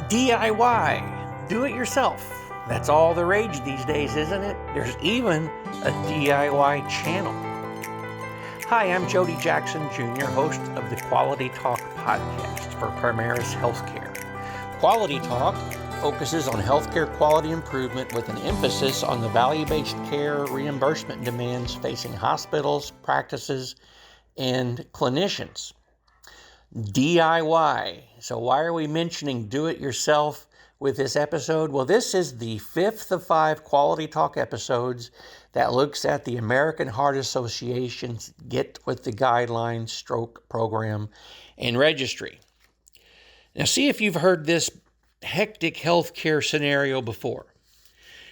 DIY, do it yourself. That's all the rage these days, isn't it? There's even a DIY channel. Hi, I'm Jody Jackson Jr., host of the Quality Talk podcast for Primaris Healthcare. Quality Talk focuses on healthcare quality improvement with an emphasis on the value-based care reimbursement demands facing hospitals, practices, and clinicians. DIY. So why are we mentioning do-it-yourself with this episode? Well, this is the fifth of 5 Quality Talk episodes that looks at the American Heart Association's Get With The Guidelines Stroke Program and Registry. Now, see if you've heard this hectic healthcare scenario before.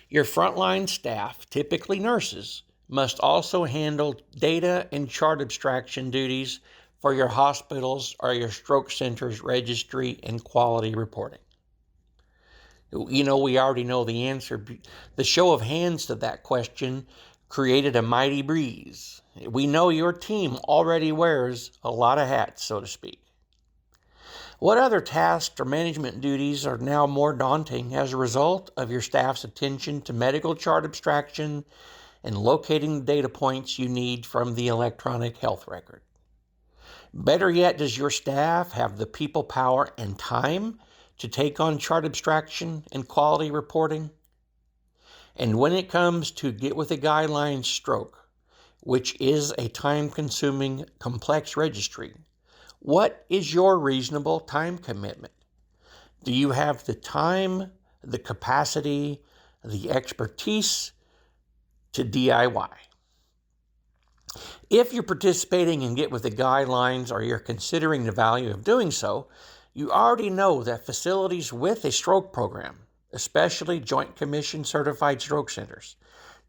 Your frontline staff, typically nurses, must also handle data and chart abstraction duties for your hospitals or your stroke center's registry and quality reporting. You know, we already know the answer. The show of hands to that question created a mighty breeze. We know your team already wears a lot of hats, so to speak. What other tasks or management duties are now more daunting as a result of your staff's attention to medical chart abstraction and locating the data points you need from the electronic health record? Better yet, does your staff have the people power and time to take on chart abstraction and quality reporting? And when it comes to Get With The Guidelines Stroke, which is a time-consuming, complex registry, what is your reasonable time commitment? Do you have the time, the capacity, the expertise to DIY? If you're participating in Get With The Guidelines or you're considering the value of doing so, you already know that facilities with a stroke program, especially Joint Commission certified stroke centers,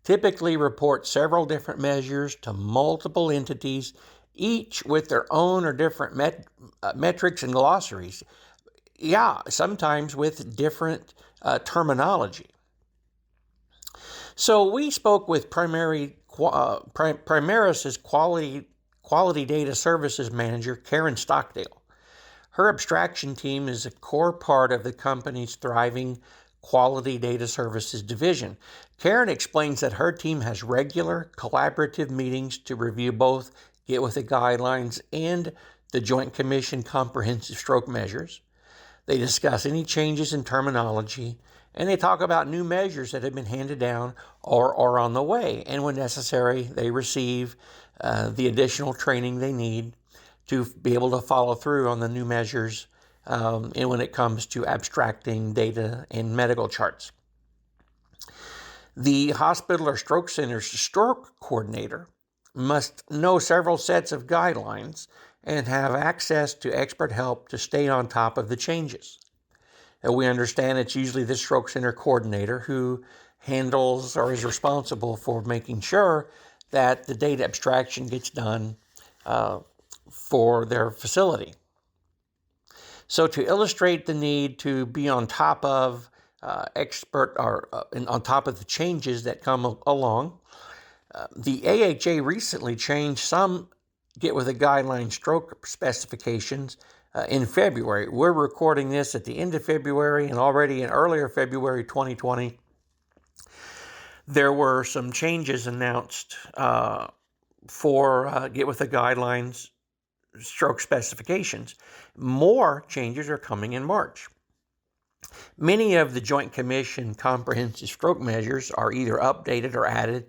typically report several different measures to multiple entities, each with their own or different metrics and glossaries. Yeah, sometimes with different terminology. So we spoke with Primaris's quality data services manager, Karen Stockdale. Her abstraction team is a core part of the company's thriving quality data services division. Karen explains that her team has regular collaborative meetings to review both Get With The Guidelines and the Joint Commission comprehensive stroke measures. They discuss any changes in terminology, and they talk about new measures that have been handed down or are on the way. And when necessary, they receive the additional training they need to be able to follow through on the new measures and when it comes to abstracting data and medical charts. The hospital or stroke center's stroke coordinator must know several sets of guidelines and have access to expert help to stay on top of the changes. And we understand it's usually the stroke center coordinator who handles or is responsible for making sure that the data abstraction gets done for their facility. So to illustrate the need to be on top of on top of the changes that come along, the AHA recently changed some Get With The Guidelines stroke specifications in February. We're recording this at the end of February, and already in earlier February 2020, there were some changes announced for Get With The Guidelines stroke specifications. More changes are coming in March. Many of the Joint Commission comprehensive stroke measures are either updated or added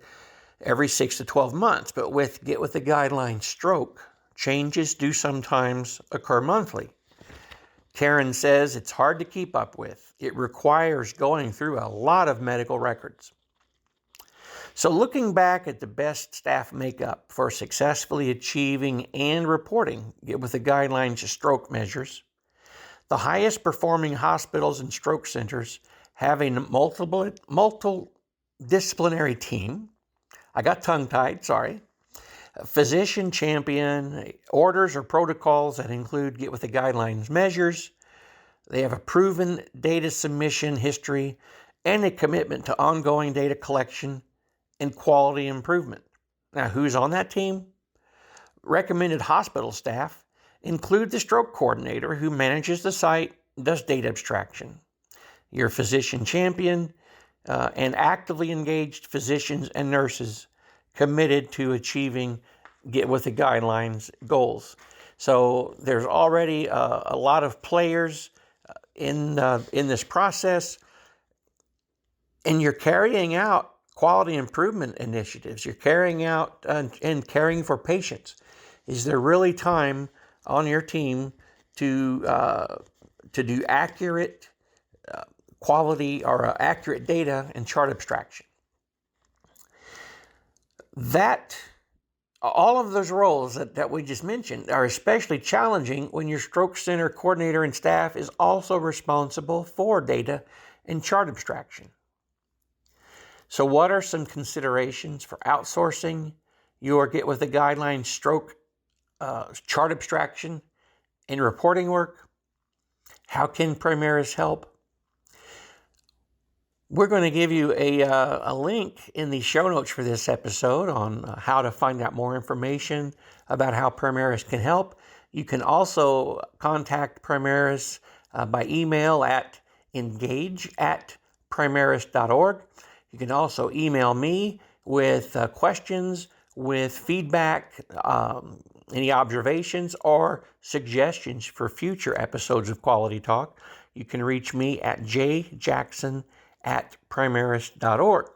every 6 to 12 months, but with Get With The Guidelines Stroke, changes do sometimes occur monthly. Karen says it's hard to keep up with. It requires going through a lot of medical records. So looking back at the best staff makeup for successfully achieving and reporting Get With The Guidelines stroke measures, the highest performing hospitals and stroke centers have a multidisciplinary team. I got tongue-tied, sorry. Physician champion orders or protocols that include Get With The Guidelines measures. They have a proven data submission history and a commitment to ongoing data collection and quality improvement. Now, who's on that team? Recommended hospital staff include the stroke coordinator who manages the site, does data abstraction. your physician champion, and actively engaged physicians and nurses committed to achieving Get With the Guidelines goals. So there's already a lot of players in this process, and you're carrying out quality improvement initiatives. You're carrying out and caring for patients. Is there really time on your team to do accurate quality or accurate data and chart abstraction? All of those roles that we just mentioned are especially challenging when your stroke center coordinator and staff is also responsible for data and chart abstraction. So what are some considerations for outsourcing your Get With the Guidelines stroke chart abstraction and reporting work? How can Primaris help? We're going to give you a link in the show notes for this episode on how to find out more information about how Primaris can help. You can also contact Primaris by email at engage@primaris.org. You can also email me with questions, with feedback, any observations, or suggestions for future episodes of Quality Talk. You can reach me at jjackson@primaris.org.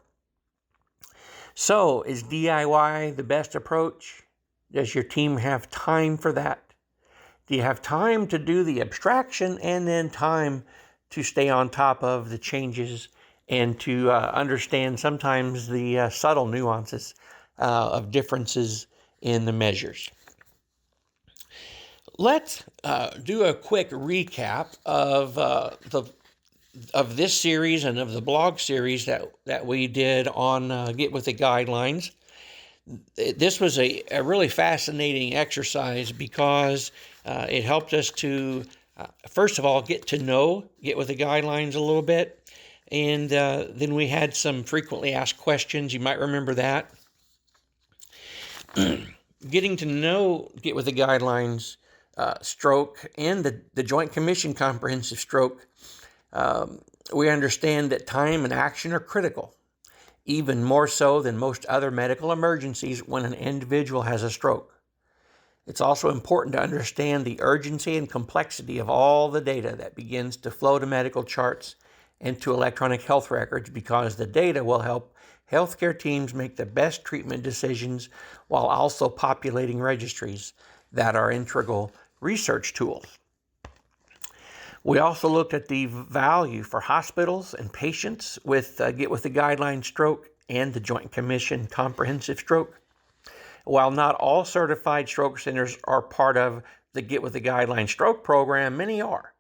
So, is DIY the best approach? Does your team have time for that? Do you have time to do the abstraction and then time to stay on top of the changes and to understand sometimes the subtle nuances of differences in the measures? Let's do a quick recap of this series and of the blog series that we did on Get With the Guidelines. This was a really fascinating exercise because it helped us to, first of all, get With the Guidelines a little bit. And then we had some frequently asked questions. You might remember that. Getting to know Get With the Guidelines stroke and the Joint Commission Comprehensive Stroke, we understand that time and action are critical, even more so than most other medical emergencies when an individual has a stroke. It's also important to understand the urgency and complexity of all the data that begins to flow to medical charts and to electronic health records, because the data will help healthcare teams make the best treatment decisions while also populating registries that are integral research tools. We also looked at the value for hospitals and patients with Get With the Guidelines stroke and the Joint Commission Comprehensive Stroke. While not all certified stroke centers are part of the Get With the Guidelines stroke program, many are.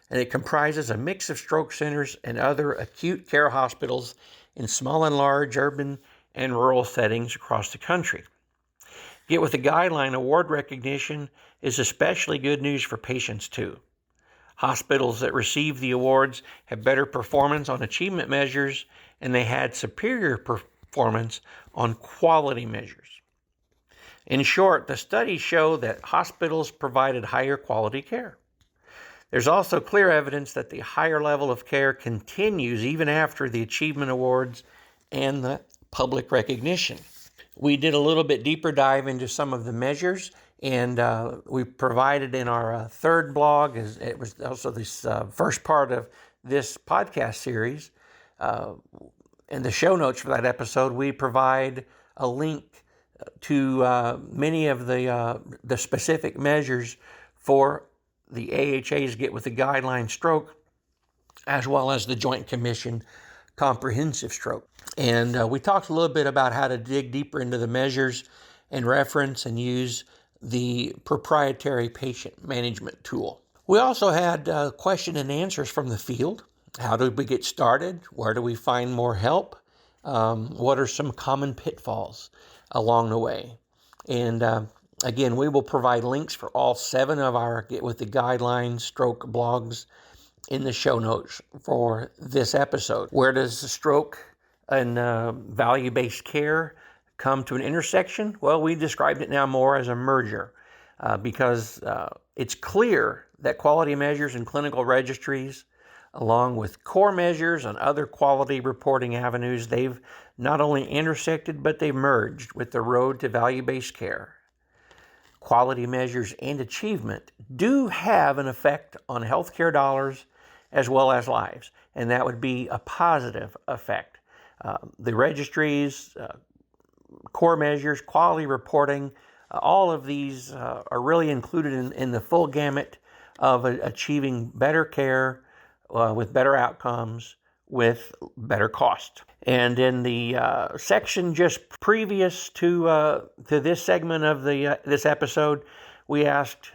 And it comprises a mix of stroke centers and other acute care hospitals in small and large urban and rural settings across the country. Get With the Guideline award recognition is especially good news for patients too. Hospitals that receive the awards have better performance on achievement measures, and they had superior performance on quality measures. In short, the studies show that hospitals provided higher quality care. There's also clear evidence that the higher level of care continues even after the achievement awards and the public recognition. We did a little bit deeper dive into some of the measures, and we provided in our third blog, as it was also this first part of this podcast series. In the show notes for that episode, we provide a link to many of the specific measures for the AHA's Get With the Guidelines stroke, as well as the Joint Commission Comprehensive Stroke. And we talked a little bit about how to dig deeper into the measures and reference and use the proprietary patient management tool. We also had question and answers from the field. How did we get started? Where do we find more help? What are some common pitfalls along the way? And again, we will provide links for all 7 of our Get With the Guidelines stroke blogs in the show notes for this episode. Where does the stroke and value-based care come to an intersection? Well, we described it now more as a merger because it's clear that quality measures and clinical registries Along with core measures and other quality reporting avenues, they've not only intersected, but they've merged with the road to value-based care. Quality measures and achievement do have an effect on healthcare dollars as well as lives, and that would be a positive effect. The registries, core measures, quality reporting, all of these are really included in the full gamut of achieving better care with better outcomes with better cost. And in the section just previous to this segment of this episode, we asked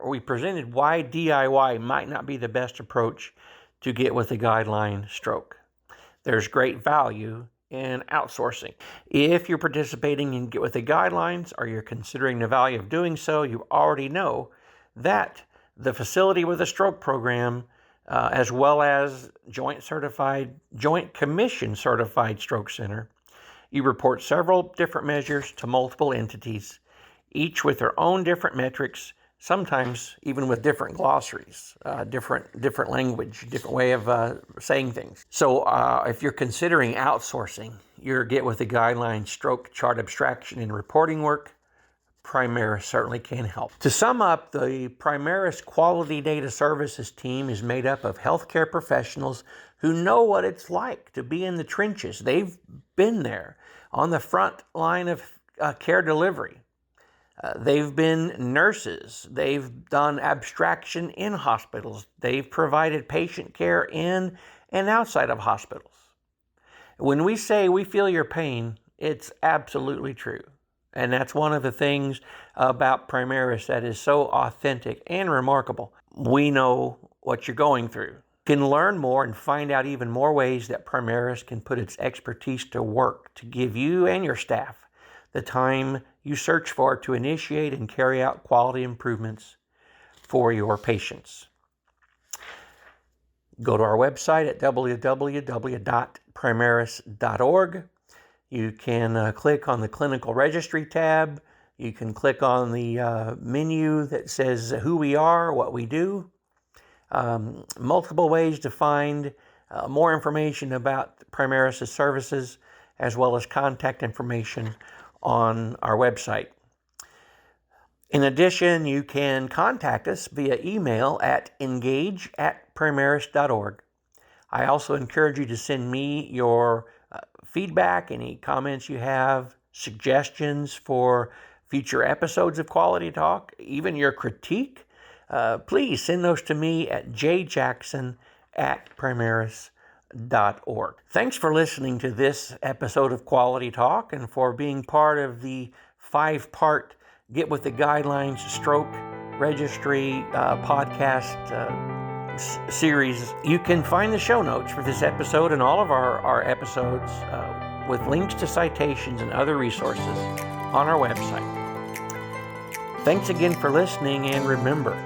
we presented why DIY might not be the best approach to get with the guideline stroke. There's great value in outsourcing. If you're participating in Get With The Guidelines or you're considering the value of doing so, you already know that the facility with a stroke program, as well as Joint Commission certified stroke center, you report several different measures to multiple entities, each with their own different metrics, sometimes even with different glossaries, different language, different way of saying things. So if you're considering outsourcing your Get With The Guidelines stroke chart abstraction and reporting work, Primaris certainly can help. To sum up, the Primaris Quality Data Services team is made up of healthcare professionals who know what it's like to be in the trenches. They've been there on the front line of care delivery. They've been nurses. They've done abstraction in hospitals. They've provided patient care in and outside of hospitals. When we say we feel your pain, it's absolutely true. And that's one of the things about Primaris that is so authentic and remarkable. We know what you're going through. You can learn more and find out even more ways that Primaris can put its expertise to work to give you and your staff the time you search for to initiate and carry out quality improvements for your patients. Go to our website at www.primaris.org. You can click on the Clinical Registry tab. You can click on the menu that says who we are, what we do. Multiple ways to find more information about Primaris' services, as well as contact information on our website. In addition, you can contact us via email at engage@primaris.org. I also encourage you to send me your feedback, any comments you have, suggestions for future episodes of Quality Talk, even your critique. Please send those to me at jjackson@primaris.org. Thanks for listening to this episode of Quality Talk and for being part of the 5-part Get With The Guidelines Stroke Registry podcast series. You can find the show notes for this episode and all of our episodes with links to citations and other resources on our website. Thanks again for listening, and remember,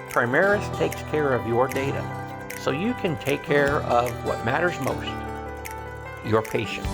Primaris takes care of your data so you can take care of what matters most, your patients.